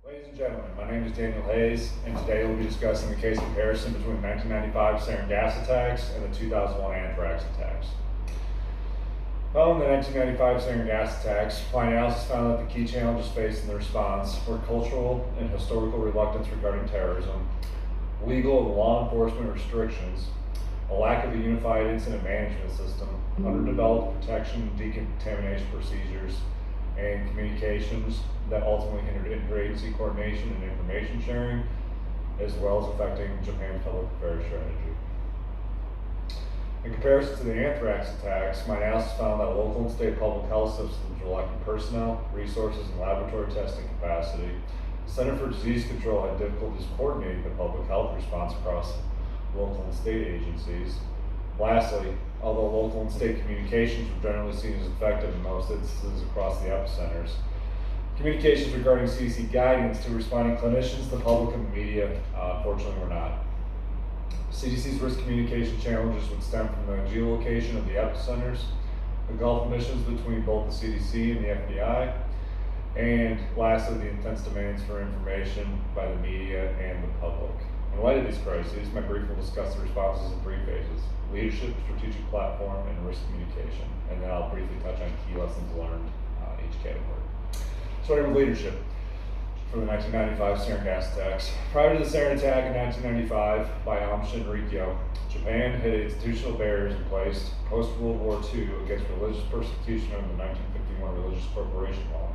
Ladies and gentlemen, my name is Daniel Hayes, and today we'll be discussing the case comparison between the 1995 sarin gas attacks and the 2001 anthrax attacks. Following the 1995 sarin gas attacks, my analysis found that the key challenges faced in the response were cultural and historical reluctance regarding terrorism, legal and law enforcement restrictions, a lack of a unified incident management system, underdeveloped protection and decontamination procedures, and communications that ultimately hindered interagency coordination and information sharing, as well as affecting Japan's public affairs strategy. In comparison to the anthrax attacks, my analysis found that local and state public health systems were lacking personnel, resources, and laboratory testing capacity. The Center for Disease Control had difficulties coordinating the public health response across local and state agencies. Lastly, although local and state communications were generally seen as effective in most instances across the epicenters, communications regarding CDC guidance to responding clinicians, the public, and the media, unfortunately, were not. CDC's risk communication challenges would stem from the geolocation of the epicenters, the Gulf emissions between both the CDC and the FBI, and lastly, the intense demands for information by the media and the public. In light of these crises, my brief will discuss the responses in three phases: leadership, strategic platform, and risk communication. And then I'll briefly touch on key lessons learned in each category. Starting with leadership for the 1995 sarin gas attacks. Prior to the sarin attack in 1995 by Amshin Rikyo, Japan had institutional barriers in place post-World War II against religious persecution under the 1951 Religious Corporation Law,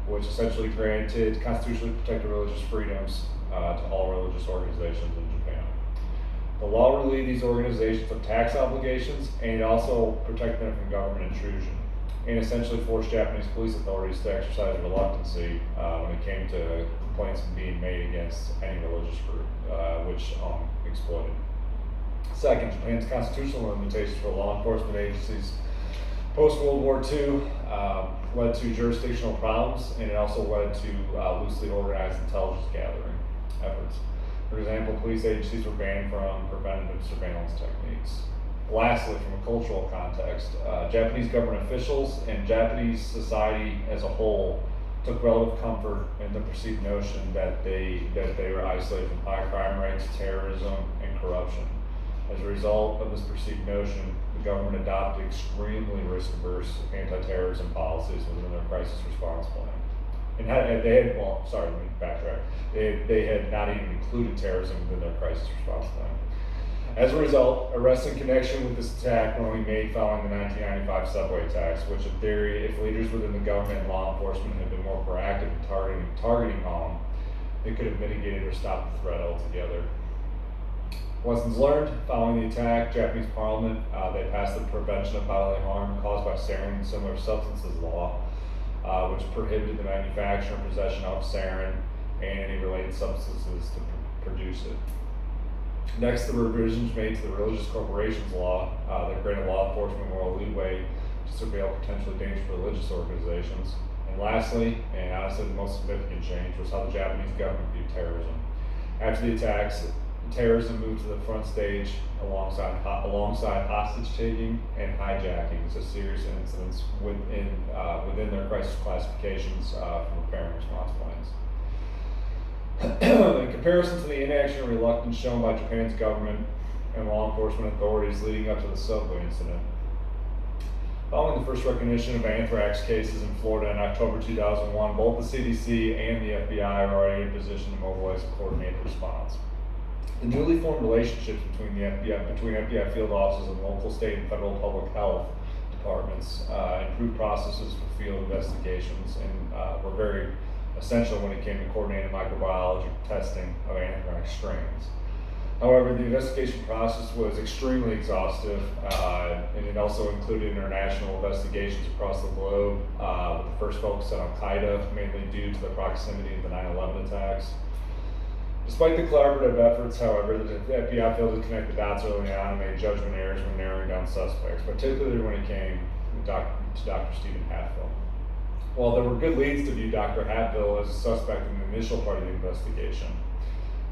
which essentially granted constitutionally protected religious freedoms to all religious organizations in Japan. The law relieved these organizations of tax obligations, and it also protected them from government intrusion, and essentially forced Japanese police authorities to exercise reluctancy when it came to complaints being made against any religious group, which exploded. Second, Japan's constitutional limitations for law enforcement agencies post-World War II led to jurisdictional problems, and it also led to loosely organized intelligence gathering efforts. For example, police agencies were banned from preventative surveillance techniques. Lastly, from a cultural context, Japanese government officials and Japanese society as a whole took relative comfort in the perceived notion that they were isolated from high crime rates, terrorism, and corruption. As a result of this perceived notion, the government adopted extremely risk-averse anti-terrorism policies within their crisis response plan. And let me backtrack. They had not even included terrorism within their crisis response plan. As a result, arrests in connection with this attack were only made following the 1995 subway attacks, which in theory, if leaders within the government and law enforcement had been more proactive in targeting harm, they could have mitigated or stopped the threat altogether. Lessons learned: following the attack, Japanese Parliament, they passed the Prevention of Bodily Harm Caused by Sarin and Similar Substances Law, which prohibited the manufacture and possession of sarin and any related substances to produce it. Next, the revisions made to the Religious Corporations Law that granted law enforcement moral leeway to surveil potentially dangerous religious organizations. And lastly, and honestly the most significant change, was how the Japanese government viewed terrorism. After the attacks, terrorism moved to the front stage alongside hostage-taking and hijackings as serious incidents within their crisis classifications for preparing response plans. In comparison to the inaction and reluctance shown by Japan's government and law enforcement authorities leading up to the subway incident, following the first recognition of anthrax cases in Florida in October 2001, both the CDC and the FBI are already in a position to mobilize a coordinated response. The newly formed relationships between FBI field offices and local, state, and federal public health departments improved processes for field investigations and were very essential when it came to coordinated microbiology testing of anthrax strains. However, the investigation process was extremely exhaustive, and it also included international investigations across the globe, with the first focus on Al-Qaeda, mainly due to the proximity of the 9/11 attacks. Despite the collaborative efforts, however, the FBI failed to connect the dots early on and made judgment errors when narrowing down suspects, particularly when it came to Dr. Stephen Hatfield. While there were good leads to view Dr. Hatfield as a suspect in the initial part of the investigation,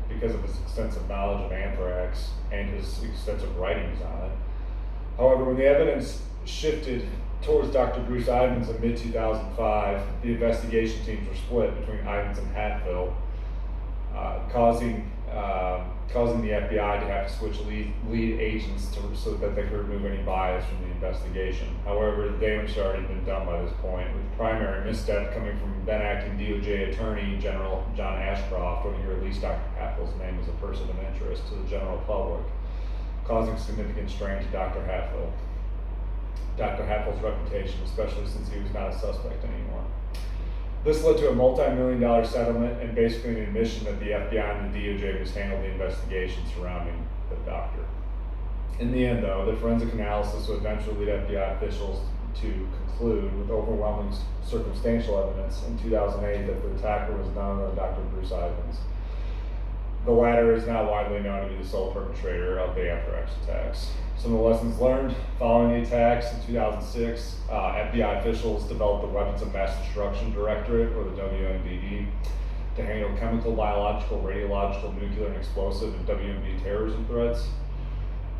because of his extensive knowledge of anthrax and his extensive writings on it. However, when the evidence shifted towards Dr. Bruce Ivins in mid-2005, the investigation teams were split between Ivins and Hatfield, causing the FBI to have to switch lead agents so that they could remove any bias from the investigation. However, the damage had already been done by this point, with the primary misstep coming from then acting DOJ Attorney General John Ashcroft when he released Dr. Hatfield's name as a person of interest to the general public, causing significant strain to Dr. Hatfield's reputation, especially since he was not a suspect anymore. This led to a multi-million-dollar settlement and basically an admission that the FBI and the DOJ mishandled the investigation surrounding the doctor. In the end, though, the forensic analysis would eventually lead FBI officials to conclude, with overwhelming circumstantial evidence in 2008, that the attacker was none other than Dr. Bruce Ivins. The latter is now widely known to be the sole perpetrator of the Anthrax attacks. Some of the lessons learned following the attacks in 2006, FBI officials developed the Weapons of Mass Destruction Directorate, or the WMDD, to handle chemical, biological, radiological, nuclear, and explosive and WMD terrorism threats.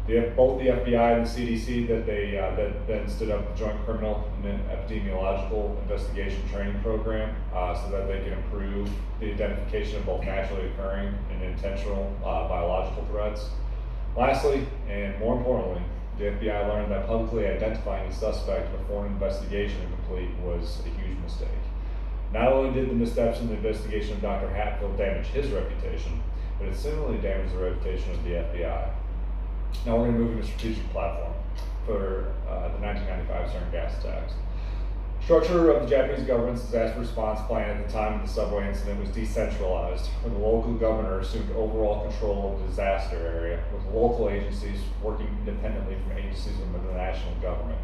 Both the FBI and the CDC that then stood up the Joint Criminal and Epidemiological Investigation Training Program so that they can improve the identification of both naturally occurring and intentional biological threats. Lastly, and more importantly, the FBI learned that publicly identifying a suspect before an investigation is complete was a huge mistake. Not only did the missteps in the investigation of Dr. Hatfield damage his reputation, but it similarly damaged the reputation of the FBI. Now we're going to move into strategic platform for the 1995 sarin gas attacks. Structure of the Japanese government's disaster response plan at the time of the subway incident was decentralized, where the local governor assumed overall control of the disaster area, with local agencies working independently from agencies within the national government.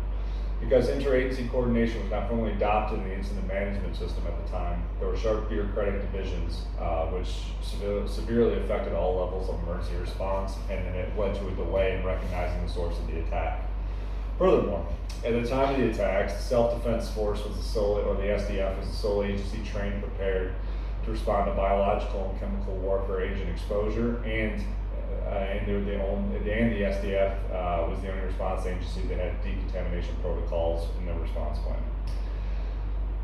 Because interagency coordination was not formally adopted in the incident management system at the time, there were sharp bureaucratic divisions, which severely affected all levels of emergency response, and then it led to a delay in recognizing the source of the attack. Furthermore, at the time of the attacks, the Self-Defense Force was the SDF was the sole agency trained and prepared to respond to biological and chemical warfare agent exposure, and the SDF was the only response agency that had decontamination protocols in their response plan.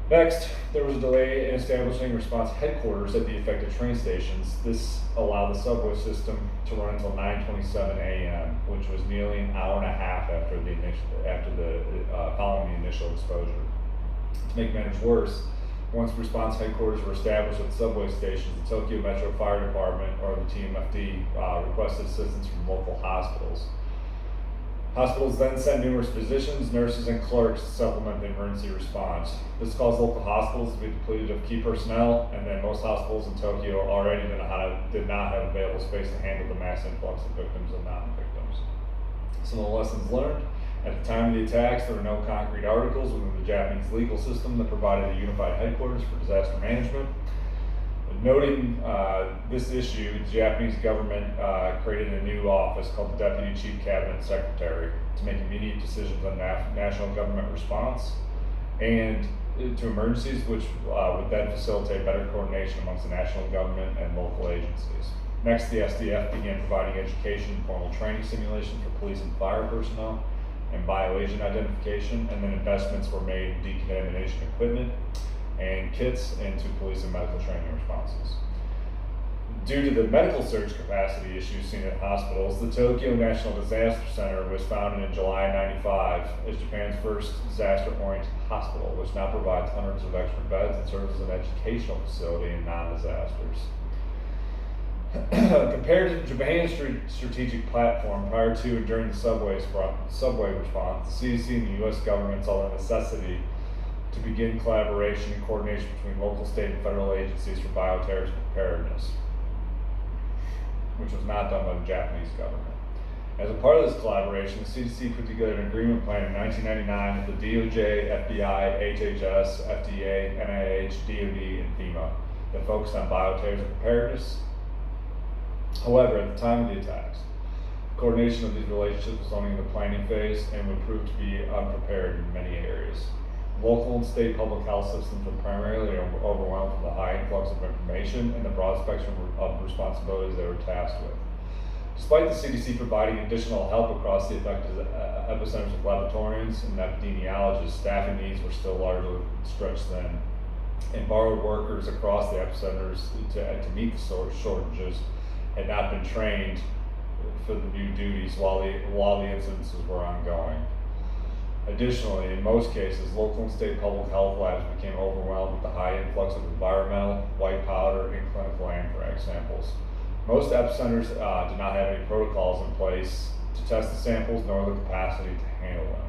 Next, there was a delay in establishing response headquarters at the affected train stations. This allowed the subway system to run until 9:27 a.m., which was nearly an hour and a half following the initial exposure. To make matters worse, once response headquarters were established at the subway stations, the Tokyo Metro Fire Department, or the TMFD, requested assistance from local hospitals. Hospitals then sent numerous physicians, nurses, and clerks to supplement the emergency response. This caused local hospitals to be depleted of key personnel, and then most hospitals in Tokyo already did not have available space to handle the mass influx of victims and non-victims. Some of the lessons learned: at the time of the attacks, there were no concrete articles within the Japanese legal system that provided a unified headquarters for disaster management. Noting this issue, the Japanese government created a new office called the Deputy Chief Cabinet Secretary to make immediate decisions on national government response and to emergencies, which would then facilitate better coordination amongst the national government and local agencies. Next, the SDF began providing education and formal training simulations for police and fire personnel and bioagent identification, and then investments were made in decontamination equipment and kits into police and medical training responses. Due to the medical surge capacity issues seen at hospitals, the Tokyo National Disaster Center was founded in July '95 as Japan's first disaster-oriented hospital, which now provides hundreds of extra beds and serves as an educational facility in non-disasters. Compared to Japan's strategic platform prior to and during the subway response, the CDC and the U.S. government saw the necessity to begin collaboration and coordination between local, state, and federal agencies for bioterrorism preparedness, which was not done by the Japanese government. As a part of this collaboration, the CDC put together an agreement plan in 1999 with the DOJ, FBI, HHS, FDA, NIH, DoD, and FEMA that focused on bioterrorism preparedness. However, at the time of the attacks, coordination of these relationships was only in the planning phase and would prove to be unprepared in many areas. Local and state public health systems were primarily overwhelmed from the high influx of information and the broad spectrum of responsibilities they were tasked with. Despite the CDC providing additional help across the affected epicenters with laboratorians and epidemiologists, staffing needs were still largely stretched then, and borrowed workers across the epicenters to meet the shortages had not been trained for the new duties while the incidences were ongoing. Additionally, in most cases, local and state public health labs became overwhelmed with the high influx of environmental, white powder, and clinical anthrax samples. Most epicenters did not have any protocols in place to test the samples nor the capacity to handle them.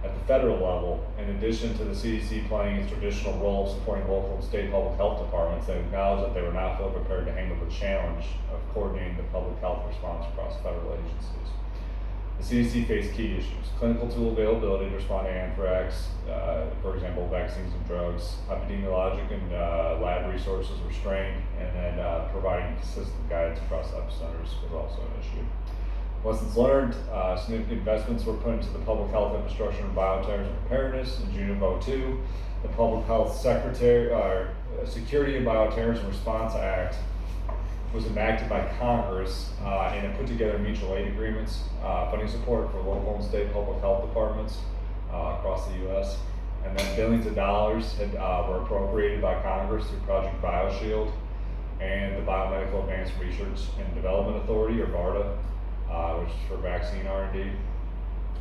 At the federal level, in addition to the CDC playing its traditional role of supporting local and state public health departments, they acknowledged that they were not fully prepared to handle the challenge of coordinating the public health response across federal agencies. The CDC faced key issues: clinical tool availability to respond to anthrax, for example, vaccines and drugs; epidemiologic and lab resources were strained; and then providing consistent guidance across epicenters was also an issue. Lessons learned: significant investments were put into the public health infrastructure and bioterrorism preparedness. In June of 2002, the Public Health Security and Bioterrorism Response Act was enacted by Congress, and it put together mutual aid agreements, funding support for local and state public health departments across the U.S. And then billions of dollars were appropriated by Congress through Project BioShield and the Biomedical Advanced Research and Development Authority, or BARDA, which is for vaccine R&D.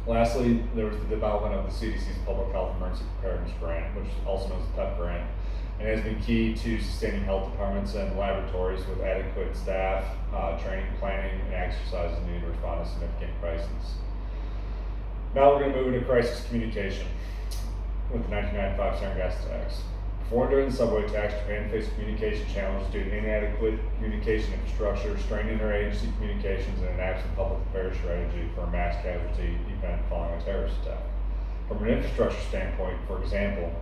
Lastly, there was the development of the CDC's Public Health Emergency Preparedness Grant, which is also known as the PEP grant, and has been key to sustaining health departments and laboratories with adequate staff, training, planning, and exercises needed to respond to significant crises. Now we're going to move into crisis communication with the 1995 sarin gas attacks. Before and during the subway attacks, Japan faced communication challenges due to inadequate communication infrastructure, strained interagency communications, and an absent public affairs strategy for a mass casualty event following a terrorist attack. From an infrastructure standpoint, for example,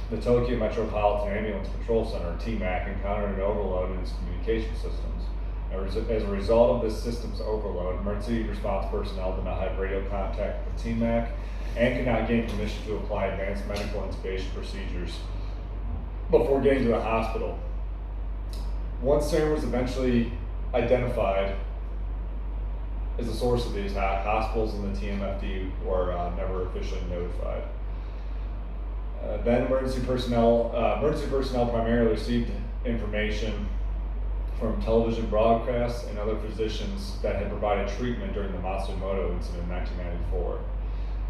the Tokyo Metropolitan Ambulance Control Center, TMAC, encountered an overload in its communication systems. As a result of this systems overload, emergency response personnel did not have radio contact with TMAC and could not gain permission to apply advanced medical intubation procedures before getting to the hospital. Once sarin was eventually identified as the source of these, hospitals and the TMFD were never officially notified. Then emergency personnel primarily received information from television broadcasts and other physicians that had provided treatment during the Matsumoto incident in 1994.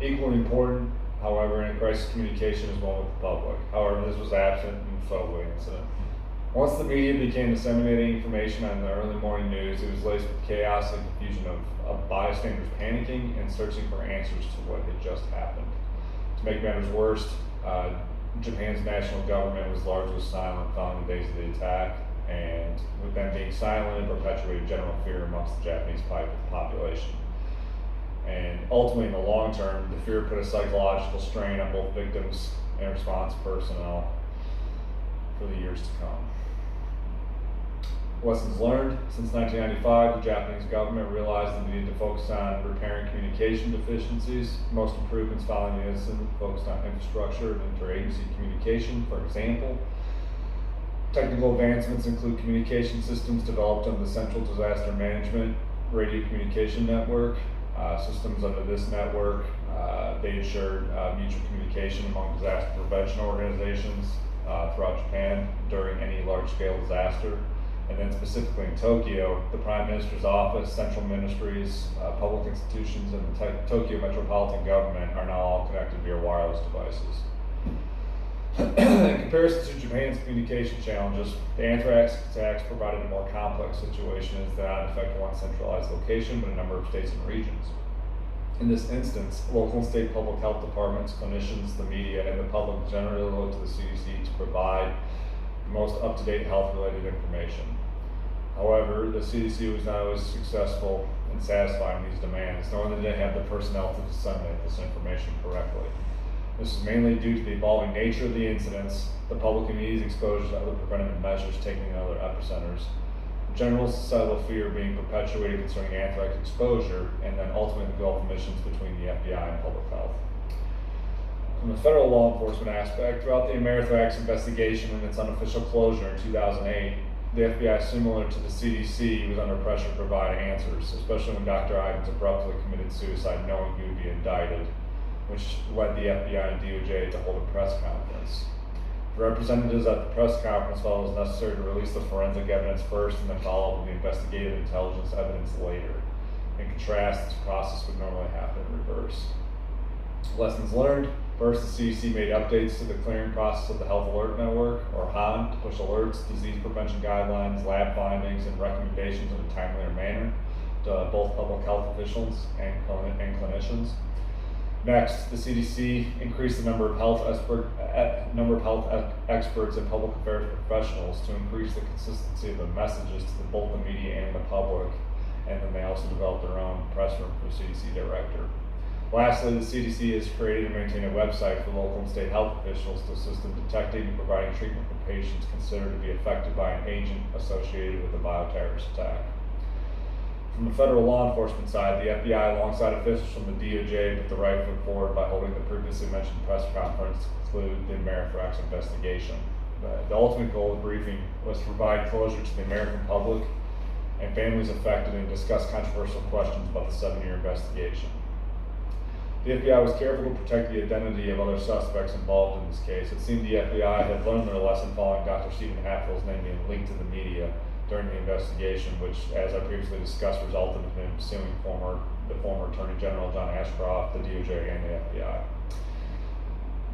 Equally important, however, in crisis communication is one with the public. However, this was absent in the subway incident. Once the media began disseminating information on the early morning news, it was laced with chaos and confusion of bystanders panicking and searching for answers to what had just happened. To make matters worse, Japan's national government was largely silent following the days of the attack, and with them being silent, it perpetuated general fear amongst the Japanese population. And ultimately, in the long term, the fear put a psychological strain on both victims and response personnel for the years to come. Lessons learned: since 1995, the Japanese government realized the need to focus on repairing communication deficiencies. Most improvements following the incident focused on infrastructure and interagency communication. For example, technical advancements include communication systems developed under the Central Disaster Management Radio Communication Network. Systems under this network, they ensured mutual communication among disaster prevention organizations throughout Japan during any large-scale disaster. And then specifically in Tokyo, the Prime Minister's office, central ministries, public institutions, and the Tokyo Metropolitan Government are now all connected via wireless devices. In comparison to Japan's communication challenges, the anthrax attacks provided a more complex situation as they did not affect one centralized location, but a number of states and regions. In this instance, local and state public health departments, clinicians, the media, and the public generally looked to the CDC to provide the most up-to-date health-related information. However, the CDC was not always successful in satisfying these demands, nor did they have the personnel to disseminate this information correctly. This is mainly due to the evolving nature of the incidents, the public immediate exposure to other preventative measures taken in other epicenters, general societal fear being perpetuated concerning anthrax exposure, and then ultimately the Gulf emissions between the FBI and public health. From the federal law enforcement aspect, throughout the Anthrax investigation and its unofficial closure in 2008, the FBI, similar to the CDC, was under pressure to provide answers, especially when Dr. Ivins abruptly committed suicide knowing he would be indicted, which led the FBI and DOJ to hold a press conference. The representatives at the press conference felt it was necessary to release the forensic evidence first and then follow up with the investigative intelligence evidence later. In contrast, this process would normally happen in reverse. Lessons learned. First, the CDC made updates to the clearing process of the Health Alert Network, or HAN, to push alerts, disease prevention guidelines, lab findings, and recommendations in a timelier manner to both public health officials and clinicians. Next, the CDC increased the number of health experts and public affairs professionals to increase the consistency of the messages to both the media and the public, and then they also developed their own press room for CDC director. Lastly, the CDC has created and maintained a website for local and state health officials to assist in detecting and providing treatment for patients considered to be affected by an agent associated with a bioterrorist attack. From the federal law enforcement side, the FBI, alongside officials from the DOJ, put the right foot forward by holding the previously mentioned press conference to conclude the Anthrax investigation. The ultimate goal of the briefing was to provide closure to the American public and families affected and discuss controversial questions about the 7-year investigation. The FBI was careful to protect the identity of other suspects involved in this case. It seemed the FBI had learned their lesson following Dr. Stephen Hatfield's name being leaked to the media during the investigation, which, as I previously discussed, resulted in him suing the former Attorney General John Ashcroft, the DOJ, and the FBI.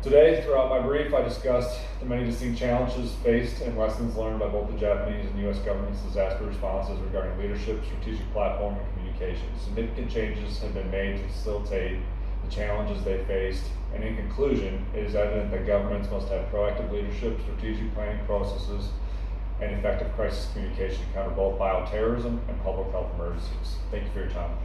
Today, throughout my brief, I discussed the many distinct challenges faced and lessons learned by both the Japanese and U.S. government's disaster responses regarding leadership, strategic platform, and communication. Significant changes have been made to facilitate the challenges they faced, and in conclusion, it is evident that governments must have proactive leadership, strategic planning processes, and effective crisis communication to counter both bioterrorism and public health emergencies. Thank you for your time.